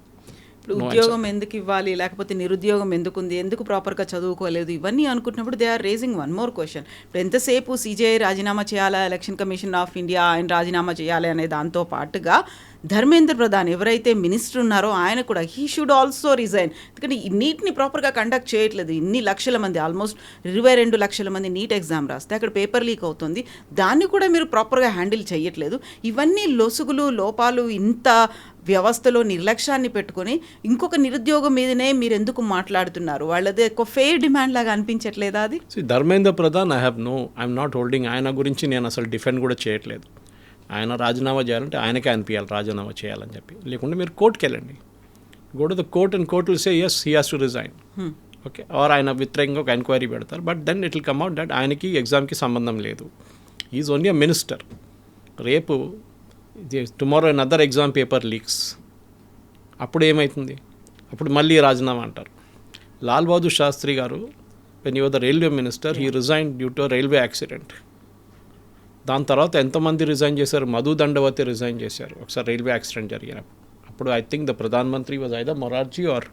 ఇప్పుడు ఉద్యోగం ఎందుకు ఇవ్వాలి, లేకపోతే నిరుద్యోగం ఎందుకుంది, ఎందుకు ప్రాపర్గా చదువుకోలేదు, ఇవన్నీ అనుకుంటున్నప్పుడు they are raising one more question. ఇప్పుడు ఎంతసేపు సీజేఐ రాజీనామా చేయాలా, ఎలక్షన్ కమిషన్ ఆఫ్ ఇండియా ఆయన రాజీనామా చేయాలి అనే దాంతో పాటుగా ధర్మేంద్ర ప్రధాన్ ఎవరైతే మినిస్టర్ ఉన్నారో ఆయన కూడా హీ షుడ్ ఆల్సో రిజైన్. ఎందుకంటే ఈ నీట్ని ప్రాపర్గా కండక్ట్ చేయట్లేదు. ఇన్ని లక్షల మంది, ఆల్మోస్ట్ 22 లక్షల మంది నీట్ ఎగ్జామ్ రాస్తే అక్కడ పేపర్ లీక్ అవుతుంది, దాన్ని కూడా మీరు ప్రాపర్గా హ్యాండిల్ చేయట్లేదు. ఇవన్నీ లొసుగులు, లోపాలు, ఇంత వ్యవస్థలో నిర్లక్ష్యాన్ని పెట్టుకొని ఇంకొక నిరుద్యోగం మీదనే మీరు ఎందుకు మాట్లాడుతున్నారు? వాళ్ళది ఒక ఫెయిర్ డిమాండ్ లాగా అనిపించట్లేదా అది? Dharmendra Pradhan I'm not holding. ఆయన గురించి నేను అసలు డిఫెండ్ కూడా చేయట్లేదు. ఆయన రాజీనామా చేయాలంటే ఆయనకే అనిపించాలి రాజీనామా చేయాలని చెప్పి. లేకుంటే మీరు కోర్టుకి వెళ్ళండి, go to the court and court will say yes he has to resign. Okay, or ఆయన వ్యతిరేకంగా ఒక ఎంక్వైరీ పెడతారు. But then it will come out that ఆయనకి ఎగ్జామ్కి సంబంధం లేదు. Is only a minister. రేపు tomorrow another exam paper leaks, అప్పుడు ఏమవుతుంది? అప్పుడు మళ్ళీ రాజీనామా అంటారు. లాల్ బహదూర్ శాస్త్రి గారు when you were the railway minister he resign due to railway accident. దాని తర్వాత ఎంతమంది రిజైన్ చేశారు? మధు దండవతి రిజైన్ చేశారు ఒకసారి రైల్వే యాక్సిడెంట్ జరిగినప్పుడు. అప్పుడు I think the Pradhan Mantri was either Morarji or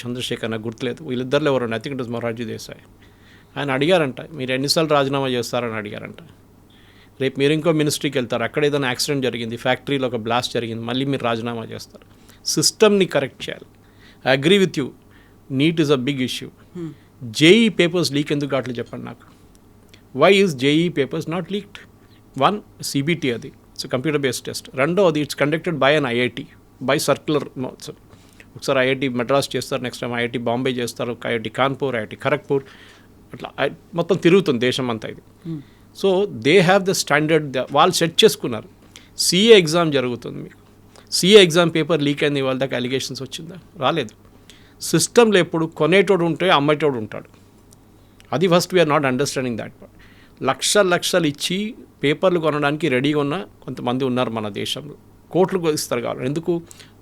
Chandrashekhar, నాకు గుర్తులేదు, వీళ్ళిద్దరిలో ఎవరండి, I think it was Morarji Desai. ఆయన అడిగారంట మీరు ఎన్నిసార్లు రాజీనామా చేస్తారని అడిగారంట. రేపు మీరు ఇంకో మినిస్ట్రీకి వెళ్తారు, అక్కడ ఏదైనా యాక్సిడెంట్ జరిగింది, ఫ్యాక్టరీలో ఒక బ్లాస్ట్ జరిగింది, మళ్ళీ మీరు రాజీనామా చేస్తారు. సిస్టమ్ని కరెక్ట్ చేయాలి. I agree with you, NEET is a big issue. JEE papers leak ఎందుకు అట్లా చెప్పండి నాకు. Why is JEE papers not leaked? One, CBT, అది ఇట్స్ కంప్యూటర్ బేస్డ్ టెస్ట్. రెండోది it's conducted by an IIT by circular. ఒకసారి ఐఐటి మద్రాస్ చేస్తారు, నెక్స్ట్ టైం ఐఐటి బాంబే చేస్తారు, ఐఐటి కాన్పూర్, ఐఐటి ఖరగ్పూర్, అట్లా మొత్తం తిరుగుతుంది దేశం అంతా ఇది. So they have the standard, వాళ్ళు సెట్ చేసుకున్నారు. సిఏ ఎగ్జామ్ జరుగుతుంది మీకు, సిఏ ఎగ్జామ్ పేపర్ లీక్ అయింది, వాళ్ళ దాకా అలిగేషన్స్ వచ్చిందా? రాలేదు. సిస్టంలో ఎప్పుడు కొనేటోడు ఉంటే అమ్మేటోడు ఉంటాడు. అది first we are not understanding that part. లక్షలు ఇచ్చి పేపర్లు కొనడానికి రెడీగా ఉన్న కొంతమంది ఉన్నారు మన దేశంలో. కోట్లు ఇస్తారు కావాలి, ఎందుకు?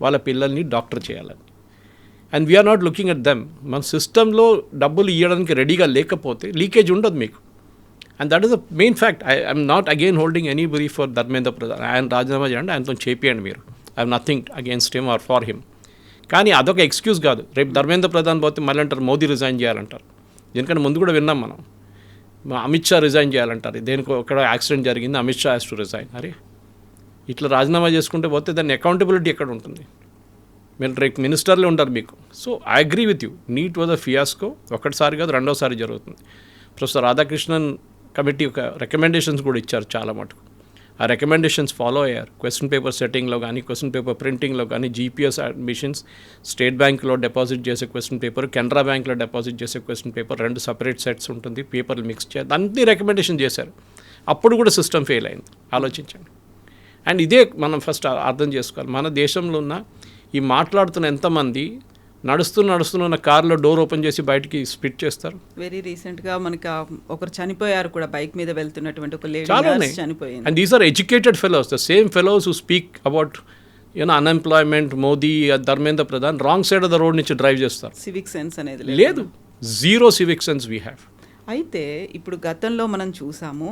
వాళ్ళ పిల్లల్ని డాక్టర్ చేయాలని. And we are not looking at them. మన సిస్టంలో డబ్బులు ఇవ్వడానికి రెడీగా లేకపోతే లీకేజ్ ఉండదు మీకు. And that is the main fact. I'm not again holding any brief for Dharmendra Pradhan. ఆయన రాజీనామా చేయండి, ఆయనతో చేపియండి మీరు. I have nothing against him or for him. కానీ అదొక ఎక్స్క్యూజ్ కాదు. రేపు ధర్మేంద్ర ప్రధాన్ పోతే మళ్ళీ అంటారు మోదీ రిజైన్ చేయాలంటారు. దీనికంటే ముందు కూడా విన్నాం మనం, అమిత్ షా రిజైన్ చేయాలంటారు. దేనికి ఒక యాక్సిడెంట్ జరిగింది, Amit Shah has to resign. అరే ఇట్లా రాజీనామా చేసుకుంటే పోతే దాన్ని అకౌంటబిలిటీ ఎక్కడ ఉంటుంది? మీరు రేపు మినిస్టర్లే ఉంటారు మీకు. So I agree with you, NEET was a fiasco. ఒకటిసారి కాదు, రెండోసారి జరుగుతుంది. ప్రొఫెసర్ రాధాకృష్ణన్ కమిటీ ఒక రికమెండేషన్స్ కూడా ఇచ్చారు చాలా మటుకు. ఆ రికమెండేషన్స్ ఫాలో అయ్యారు. క్వశ్చన్ పేపర్ సెట్టింగ్లో కానీ, క్వశ్చన్ పేపర్ ప్రింటింగ్లో కానీ, జీపీఎస్ అడ్మిషన్స్, స్టేట్ బ్యాంక్లో డిపాజిట్ చేసే క్వశ్చన్ పేపర్, కెనరా బ్యాంక్లో డిపాజిట్ చేసే క్వశ్చన్ పేపర్, 2 సపరేట్ సెట్స్ ఉంటుంది, పేపర్లు మిక్స్ చేయాలి, అన్ని రికమెండేషన్ చేశారు. అప్పుడు కూడా సిస్టమ్ ఫెయిల్ అయింది. ఆలోచించండి. అండ్ ఇదే మనం ఫస్ట్ అర్థం చేసుకోవాలి. మన దేశంలో ఉన్న ఈ మాట్లాడుతున్న ఎంతమంది నడుస్తున్న కార్లో డోర్ ఓపెన్ చేసి బయటికి స్పిట్ చేస్తారు. వెరీ రీసెంట్గా మనకి ఒకరు చనిపోయారు కూడా, బైక్ మీద వెళ్తున్నటువంటి ఒక లేడీ చనిపోయింది. And these are educated fellows, the same fellows who speak about unemployment, Modi, Dharmendra Pradhan wrong side of the road నుంచి డ్రైవ్ చేస్తారు. సివిక్ సెన్స్ అనేది లేదు, zero civic sense we have. అయితే ఇప్పుడు గతంలో మనం చూసాము,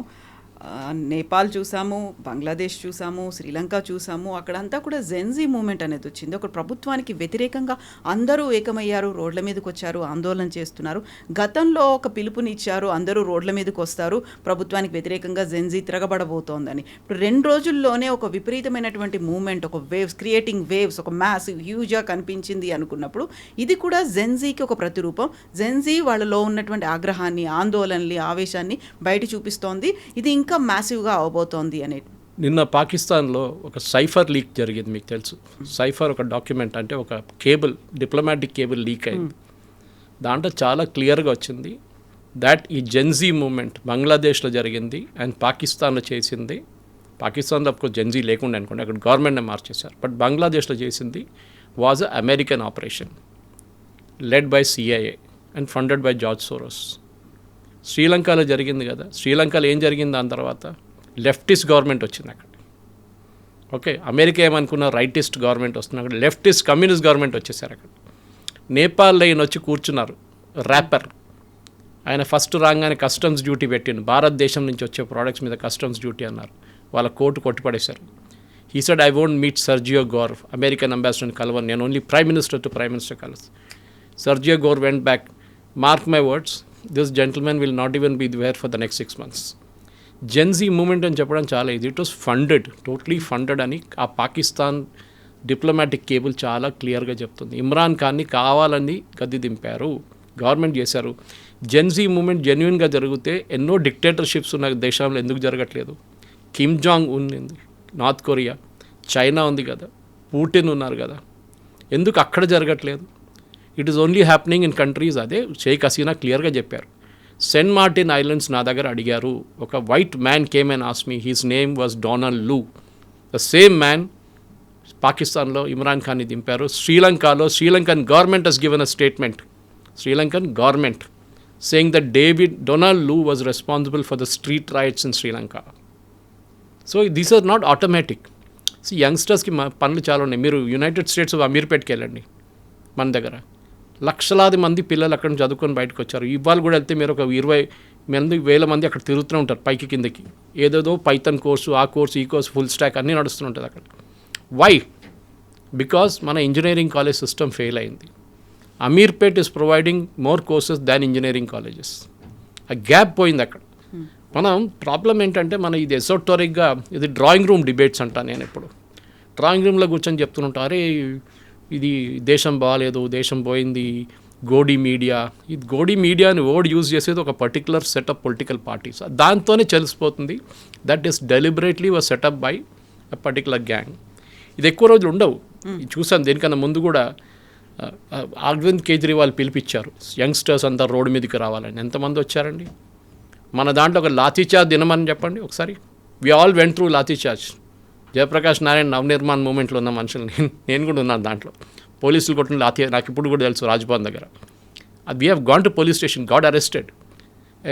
నేపాల్ చూసాము, బంగ్లాదేశ్ చూసాము, శ్రీలంక చూసాము. అక్కడంతా కూడా జెన్జీ మూమెంట్ అనేది వచ్చింది. ఒక ప్రభుత్వానికి వ్యతిరేకంగా అందరూ ఏకమయ్యారు, రోడ్ల మీదకి వచ్చారు, ఆందోళన చేస్తున్నారు. గతంలో ఒక పిలుపునిచ్చారు, అందరూ రోడ్ల మీదకి వస్తారు, ప్రభుత్వానికి వ్యతిరేకంగా జెన్జీ తిరగబడబోతోందని. ఇప్పుడు 2 రోజుల్లోనే ఒక విపరీతమైనటువంటి మూమెంట్, ఒక వేవ్స్, క్రియేటింగ్ వేవ్స్, ఒక మ్యాసివ్ హ్యూజ్గా కనిపించింది అనుకున్నప్పుడు ఇది కూడా జెన్జీకి ఒక ప్రతిరూపం. జెన్జీ వాళ్ళలో ఉన్నటువంటి ఆగ్రహాన్ని, ఆందోళనని, ఆవేశాన్ని బయట చూపిస్తోంది. ఇది ఇంకా మ్యాసివ్గా అవబోతోంది అనేది. నిన్న పాకిస్తాన్లో ఒక సైఫర్ లీక్ జరిగింది, మీకు తెలుసు. సైఫర్ ఒక డాక్యుమెంట్, అంటే ఒక కేబుల్, డిప్లొమాటిక్ కేబుల్ లీక్ అయింది. దాంట్లో చాలా క్లియర్గా వచ్చింది దాట్ ఈ జెన్జీ మూమెంట్ బంగ్లాదేశ్లో జరిగింది అండ్ పాకిస్తాన్లో చేసింది. పాకిస్తాన్లో ఒక జెన్జీ లేకుండా అనుకోండి, అక్కడ గవర్నమెంట్నే మార్చేశారు. బట్ బంగ్లాదేశ్లో చేసింది was a American operation led by CIA and funded by George Soros. శ్రీలంకలో జరిగింది కదా, శ్రీలంకలో ఏం జరిగింది దాని తర్వాత? లెఫ్టిస్ట్ గవర్నమెంట్ వచ్చింది అక్కడ. ఓకే, అమెరికా ఏమనుకున్న రైటిస్ట్ గవర్నమెంట్ వస్తుంది, అక్కడ లెఫ్టిస్ట్ కమ్యూనిస్ట్ గవర్నమెంట్ వచ్చేసారు అక్కడ. నేపాల్ ఈయన వచ్చి కూర్చున్నారు, ర్యాపర్. ఆయన ఫస్ట్ రాగానే కస్టమ్స్ డ్యూటీ పెట్టిండు, భారతదేశం నుంచి వచ్చే ప్రోడక్ట్స్ మీద కస్టమ్స్ డ్యూటీ అన్నారు. వాళ్ళ కోర్టు కొట్టిపడేశారు. He said I won't meet Sergio Gor, American అంబాసిడర్ని కలవను, నేను only prime minister to prime minister కలుసు. Sergio Gor went back, mark my words, this gentlemen will not even be there for the next 6 months. Gen Z movement అని చెప్పడం చాలా ఇది. It was funded, totally funded అని ఆ పాకిస్తాన్ డిప్లొమాటిక్ కేబుల్ చాలా క్లియర్గా చెప్తుంది. ఇమ్రాన్ ఖాన్ని కావాలని గద్దె దింపారు, గవర్నమెంట్ చేశారు. జెన్జీ మూమెంట్ జెన్యున్గా జరిగితే ఎన్నో డిక్టేటర్షిప్స్ ఉన్న దేశంలో ఎందుకు జరగట్లేదు? కిమ్ జాంగ్ ఉంది, నార్త్ కొరియా, చైనా ఉంది కదా, పుటిన్ ఉన్నారు కదా, ఎందుకు అక్కడ జరగట్లేదు? It is only happening in countries. అదే షేక్ హసీనా క్లియర్గా చెప్పారు. సెయింట్ మార్టిన్ ఐలాండ్స్ నా దగ్గర అడిగారు, ఒక white man came and asked me, his name was Donald Lu. The same man పాకిస్తాన్లో ఇమ్రాన్ ఖాన్ని దింపారు. శ్రీలంకలో Sri Lankan government has given a statement, Sri Lankan government saying that Donald Lu was responsible for the street riots in Sri Lanka. So these are not automatic. See, యంగ్స్టర్స్కి పనులు చాలా ఉన్నాయి. మీరు యునైటెడ్ స్టేట్స్ ఆఫ్ అమీర్పేట్కి వెళ్ళండి, మన దగ్గర లక్షలాది మంది పిల్లలు అక్కడ నుంచి చదువుకొని బయటకు వచ్చారు. ఇవాళ కూడా వెళ్తే మీరు ఒక 20,000 మంది అక్కడ తిరుగుతూ ఉంటారు పైకి కిందకి. ఏదేదో పైథాన్ కోర్సు, ఆ కోర్సు, ఈ కోర్సు, ఫుల్ స్టాక్ అన్నీ నడుస్తుంటుంది అక్కడ. వై? బికాస్ మన ఇంజనీరింగ్ కాలేజ్ సిస్టమ్ ఫెయిల్ అయింది. Ameerpet is providing more courses than engineering colleges. ఆ గ్యాప్ పోయింది అక్కడ. మనం ప్రాబ్లం ఏంటంటే మన ఇది ఎసోటోరిక్గా, ఇది డ్రాయింగ్ రూమ్ డిబేట్స్ అంటా. నేను ఎప్పుడు డ్రాయింగ్ రూమ్లో కూర్చొని చెప్తుంటా, అరే ఇది దేశం బాగాలేదు, దేశం పోయింది, గోడీ మీడియా. ఇది గోడీ మీడియాని వర్డ్ యూజ్ చేసేది ఒక particular set of political parties. దాంతోనే తెలిసిపోతుంది that is deliberately was setup by a particular gang. ఇది ఎక్కువ రోజులు ఉండవు. చూసాను, దేనికన్నా ముందు కూడా అరవింద్ కేజ్రీవాల్ పిలిపించారు యంగ్స్టర్స్ అంతా రోడ్డు మీదకి రావాలని. ఎంతమంది వచ్చారండి? మన దాంట్లో ఒక లాఠీచార్జ్ దినమని చెప్పండి ఒకసారి. We all went through lathi charge. Jayaprakash Narayan Navnirman మూమెంట్లో ఉన్న మనుషులు నేను కూడా ఉన్నాను దాంట్లో. పోలీసులు కొట్టిన లాఠీ నాకు ఇప్పుడు కూడా తెలుసు, రాజ్భవన్ దగ్గర. అది we have gone to police station, got arrested.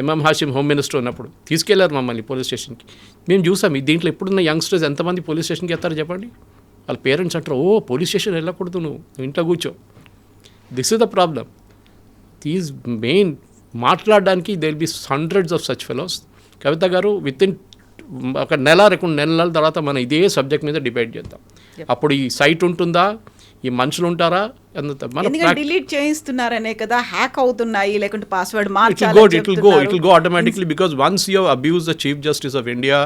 MM Hashim home minister ఉన్నప్పుడు తీసుకెళ్లారు మమ్మల్ని పోలీస్ స్టేషన్కి. మేము చూసాం. దీంట్లో ఇప్పుడున్న యంగ్స్టర్స్ ఎంతమంది పోలీస్ స్టేషన్కి వెళ్తారో చెప్పండి. వాళ్ళ పేరెంట్స్ అంటారు, ఓ పోలీస్ స్టేషన్ వెళ్ళకూడదు, నువ్వు ఇంట్లో కూర్చో. This is the problem. These main మాట్లాడడానికి they will be hundreds of such fellows. Kavitha garu, with in ఒక 2 నెలల తర్వాత మనం ఇదే సబ్జెక్ట్ మీద డిబేట్ చేద్దాం. అప్పుడు ఈ సైట్ ఉంటుందా, ఈ మనుషులు ఉంటారా? డిలీట్ చేయిస్తున్నారనే కదా, హ్యాక్ అవుతున్నాయి, లేకుంటే password it will go automatically. Because once you abuse the chief justice of India,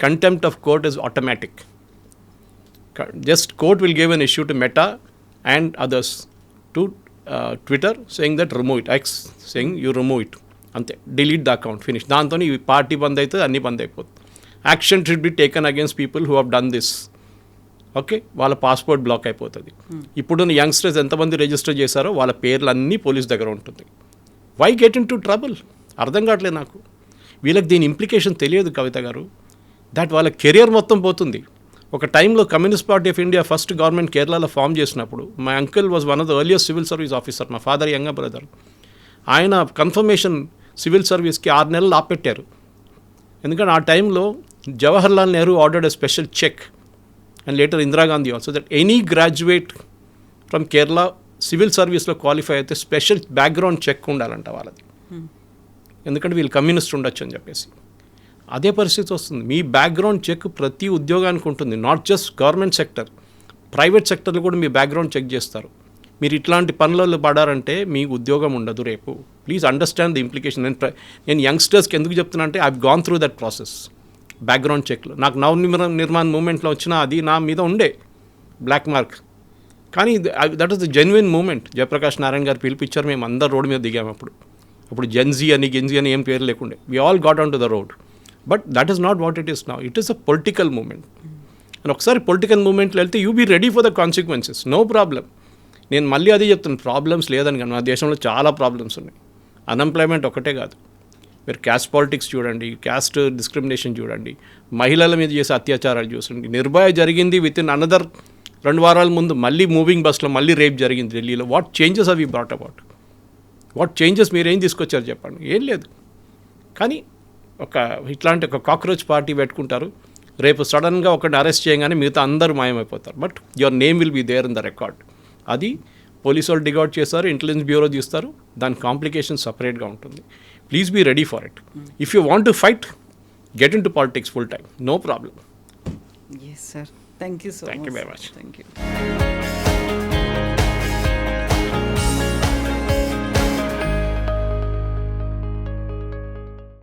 contempt of court is automatic. Just court will give an issue to Meta and others, to Twitter, saying that remove it, X saying you remove it, ante delete the account, finish. దాంతోని ఈ పార్టీ బంద్ అవుతుంది, అన్నీ బంద్ అయిపోతుంది. Action should be taken against people who have done this. Okay, వాళ్ళ పాస్పోర్ట్ బ్లాక్ అయిపోతుంది. ఇప్పుడున్న యంగ్స్టర్స్ ఎంతమంది రిజిస్టర్ చేశారో వాళ్ళ పేర్లు అన్నీ పోలీస్ దగ్గర ఉంటుంది. Why get in to trouble? అర్థం కావట్లేదు నాకు. వీళ్ళకి దీని ఇంప్లికేషన్ తెలియదు కవిత గారు. దట్ వాళ్ళ కెరియర్ మొత్తం పోతుంది. ఒక టైంలో Communist Party of India first government కేరళలో ఫామ్ చేసినప్పుడు my uncle was one of the earliest civil service officer, మా ఫాదర్ యంగర్ బ్రదర్. ఆయన కన్ఫర్మేషన్ సివిల్ సర్వీస్కి 6 నెలలు ఆపెట్టారు. ఎందుకంటే ఆ టైంలో Jawaharlal Nehru ordered a special check and later Indira Gandhi also, that any graduate from Kerala civil సర్వీస్లో క్వాలిఫై అయితే స్పెషల్ బ్యాక్గ్రౌండ్ చెక్ ఉండాలంట వాళ్ళది. ఎందుకంటే వీళ్ళు కమ్యూనిస్ట్ ఉండొచ్చు అని చెప్పేసి. అదే పరిస్థితి వస్తుంది. మీ బ్యాక్గ్రౌండ్ చెక్ ప్రతి ఉద్యోగానికి ఉంటుంది, not just government sector, private సెక్టర్లో కూడా మీ బ్యాక్గ్రౌండ్ చెక్ చేస్తారు. మీరు ఇట్లాంటి పనులలో పడారంటే మీ ఉద్యోగం ఉండదు రేపు. Please understand the implication. నేను యంగ్స్టర్స్కి ఎందుకు చెప్తున్నా అంటే I gone through that process. Background చెక్లో నాకు నవనిర్మాణ్ మూమెంట్లో వచ్చిన అది నా మీద ఉండే బ్లాక్ మార్క్, కానీ that is the genuine movement. Jayaprakash Narayan garu పిలిపించారు, మేము అందరు రోడ్ మీద దిగాము. అప్పుడు జెన్జీ అని గెన్జీ అని ఏం పేరు లేకుండే. We all got on to the road. But that is not what it is now. It is a political movement. And ఒకసారి పొలిటికల్ మూమెంట్లో వెళ్తే you be ready for the consequences, no problem. నేను మళ్ళీ అదే చెప్తాను, ప్రాబ్లమ్స్ లేదని. కానీ మా దేశంలో చాలా ప్రాబ్లమ్స్ ఉన్నాయి. అన్ఎంప్లాయ్మెంట్ ఒకటే కాదు, మీరు క్యాస్ట్ పాలిటిక్స్ చూడండి, క్యాస్ట్ డిస్క్రిమినేషన్ చూడండి, మహిళల మీద చేసే అత్యాచారాలు చూడండి. నిర్భయ జరిగింది, విత్ ఇన్ అనదర్ 2 వారాల ముందు మళ్ళీ మూవింగ్ బస్లో మళ్ళీ రేప్ జరిగింది ఢిల్లీలో. వాట్ చేంజెస్ అవి బ్రాట్ అబౌట్? వాట్ చేంజెస్ మీరు ఏం తీసుకొచ్చారు చెప్పండి? ఏం లేదు. కానీ ఇట్లాంటి ఒక కాక్రోచ్ పార్టీ పెట్టుకుంటారు, రేపు సడన్గా ఒకరిని అరెస్ట్ చేయగానే మిగతా అందరూ మాయమైపోతారు. But your name will be there in the record. అది పోలీసు వాళ్ళు డిగౌట్ చేస్తారు, ఇంటెలిజెన్స్ బ్యూరో తీస్తారు, దాని కాంప్లికేషన్ సపరేట్గా ఉంటుంది. Please be ready for it. If you want to fight, get in to politics full time, no problem. Yes sir, thank you so much. Thank you very much. Thank you.